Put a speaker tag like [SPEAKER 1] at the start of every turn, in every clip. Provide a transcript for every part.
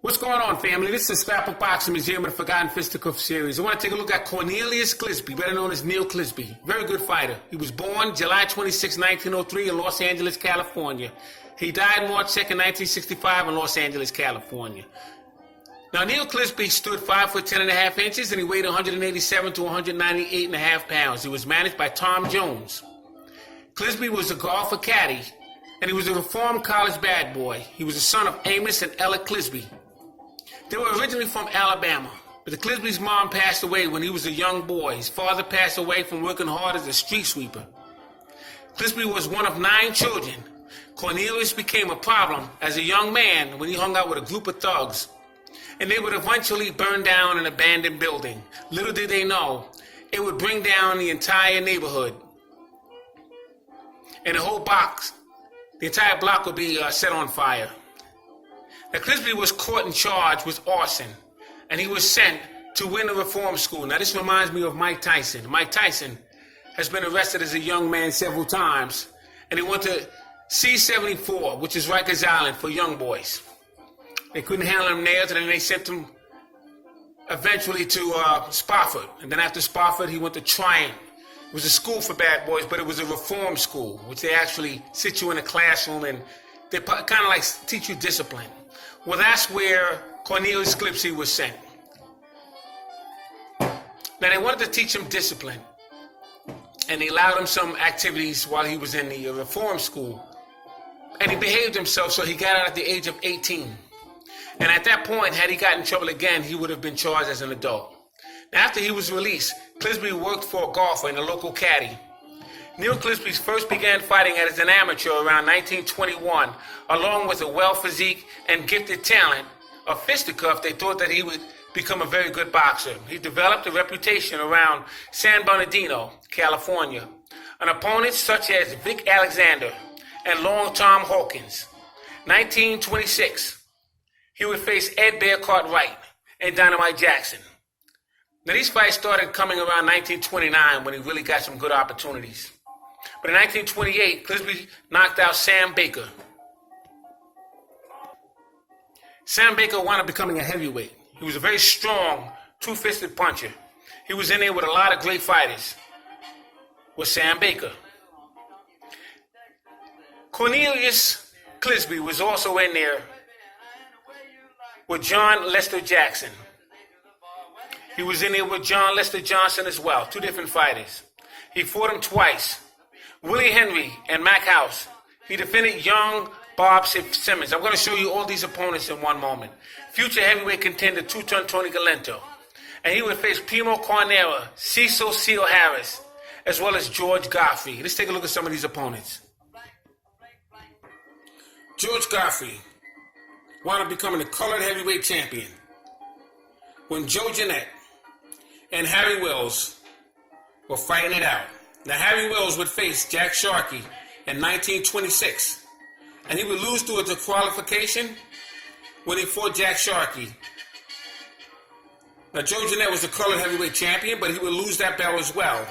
[SPEAKER 1] What's going on, family? This is Scrapbook Boxing Museum of the Forgotten Fisticuffs series. I want to take a look at Cornelius Clisby, better known as Neil Clisby. Very good fighter. He was born July 26, 1903 in Los Angeles, California. He died March 2nd, 1965 in Los Angeles, California. Now, Neil Clisby stood 5 foot 10 and a half inches, and he weighed 187 to 198 and a half pounds. He was managed by Tom Jones. Clisby was a golfer caddy, and he was a reformed college bad boy. He was the son of Amos and Ella Clisby. They were originally from Alabama, but the Clisby's mom passed away when he was a young boy. His father passed away from working hard as a street sweeper. Clisby was one of 9 children. Cornelius became a problem as a young man when he hung out with a group of thugs, and they would eventually burn down an abandoned building. Little did they know, it would bring down the entire neighborhood. And the entire block would be set on fire. Now, Clisby was caught and charged with arson, and he was sent to Winter Reform School. Now, this reminds me of Mike Tyson. Mike Tyson has been arrested as a young man several times, and he went to C-74, which is Rikers Island for young boys. They couldn't handle him there, so then they sent him eventually to Spofford. And then after Spofford, he went to Triumph. It was a school for bad boys, but it was a reform school, which they actually sit you in a classroom and they kind of like teach you discipline. Well, that's where Cornelius Clisby was sent. Now, they wanted to teach him discipline, and they allowed him some activities while he was in the reform school. And he behaved himself, so he got out at the age of 18. And at that point, had he gotten in trouble again, he would have been charged as an adult. Now, after he was released, Clisby worked for a golfer in a local caddy. Neil Clisby first began fighting as an amateur around 1921, along with a well-physique and gifted talent of fisticuffs. They thought that he would become a very good boxer. He developed a reputation around San Bernardino, California, on opponents such as Vic Alexander and Long Tom Hawkins. 1926, he would face Ed Bear Cartwright and Dynamite Jackson. Now, these fights started coming around 1929 when he really got some good opportunities. But in 1928, Clisby knocked out Sam Baker. Sam Baker wound up becoming a heavyweight. He was a very strong, two-fisted puncher. He was in there with a lot of great fighters, with Sam Baker. Cornelius Clisby was also in there with John Lester Jackson. He was in there with John Lester Johnson as well, 2 different fighters. He fought him twice. Willie Henry and Mac House. He defended young Bob Simmons. I'm going to show you all these opponents in one moment. Future heavyweight contender, 2-ton Tony Galento. And he would face Primo Carnera, Cecil Seal Harris, as well as George Godfrey. Let's take a look at some of these opponents. George Godfrey wound up becoming the colored heavyweight champion when Joe Jeanette and Harry Wells were fighting it out. Now, Harry Wells would face Jack Sharkey in 1926, and he would lose through a disqualification when he fought Jack Sharkey. Now, Joe Jeanette was the colored heavyweight champion, but he would lose that belt as well.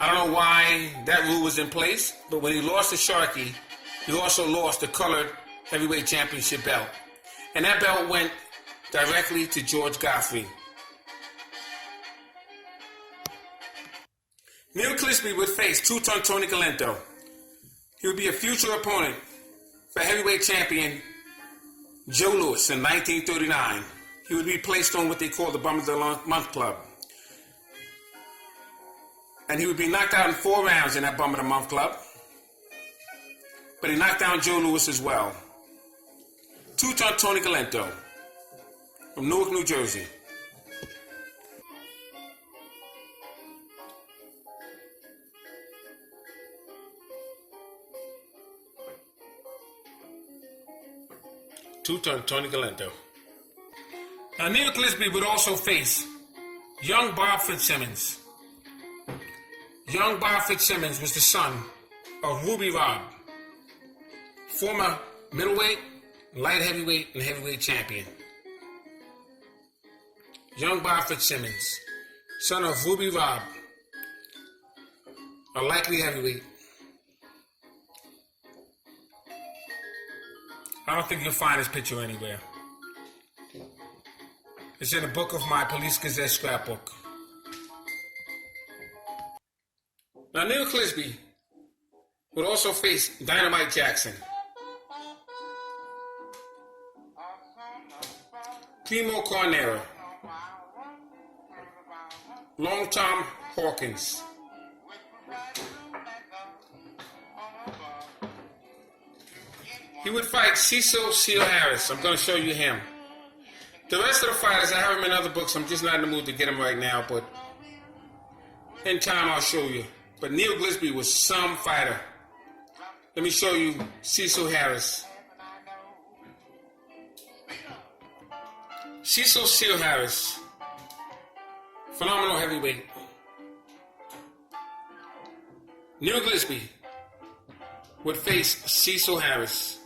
[SPEAKER 1] I don't know why that rule was in place, but when he lost to Sharkey, he also lost the colored heavyweight championship belt. And that belt went directly to George Godfrey. Neil Clisby would face 2-ton Tony Galento. He would be a future opponent for heavyweight champion Joe Louis in 1939. He would be placed on what they call the Bum of the Month Club. And he would be knocked out in 4 rounds in that Bum of the Month Club. But he knocked down Joe Louis as well. 2-ton Tony Galento from Newark, New Jersey. Two-ton Tony Galento. Now, Neil Clisby would also face young Bob Fitzsimmons. Young Bob Fitzsimmons was the son of Ruby Robb, former middleweight, light heavyweight, and heavyweight champion. Young Bob Fitzsimmons, son of Ruby Robb, a likely heavyweight. I don't think you'll find this picture anywhere. It's in a book of my Police Gazette scrapbook. Now, Neil Clisby would also face Dynamite Jackson, Primo Carnera, Long Tom Hawkins, he would fight Cecil Seal Harris. I'm going to show you him. The rest of the fighters, I have them in other books. I'm just not in the mood to get them right now, but in time I'll show you. But Neil Clisby was some fighter. Let me show you Cecil Harris. Cecil Seal Harris, phenomenal heavyweight. Neil Clisby would face Cecil Harris.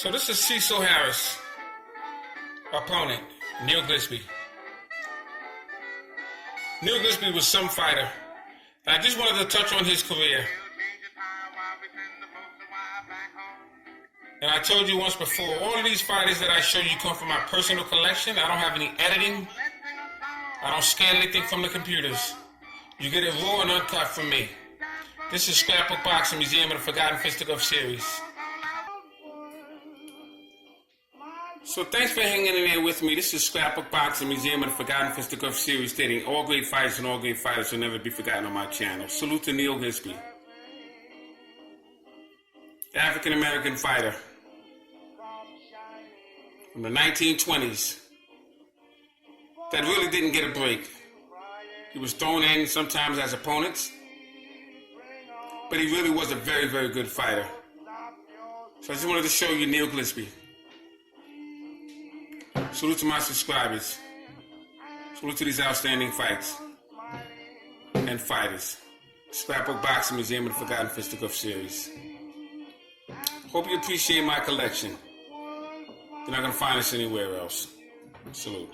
[SPEAKER 1] So this is Cecil Harris, opponent, Neil Clisby. Neil Clisby was some fighter. I just wanted to touch on his career. And I told you once before, all of these fighters that I show you come from my personal collection. I don't have any editing. I don't scan anything from the computers. You get it raw and uncut from me. This is Scrapbook Boxing Museum of the Forgotten Fisticuffs series. So thanks for hanging in there with me. This is Scrapbook Boxing Museum of the Forgotten Fisticuffs series, stating all great fighters and all great fighters will never be forgotten on my channel. Salute to Neil Clisby, African-American fighter from the 1920s that really didn't get a break. He was thrown in sometimes as opponents, but he really was a very, very good fighter. So I just wanted to show you Neil Clisby. Salute to my subscribers. Salute to these outstanding fights and fighters. Scrapbook Boxing Museum of the Forgotten Fisticuffs series. Hope you appreciate my collection. You're not going to find this anywhere else. Salute.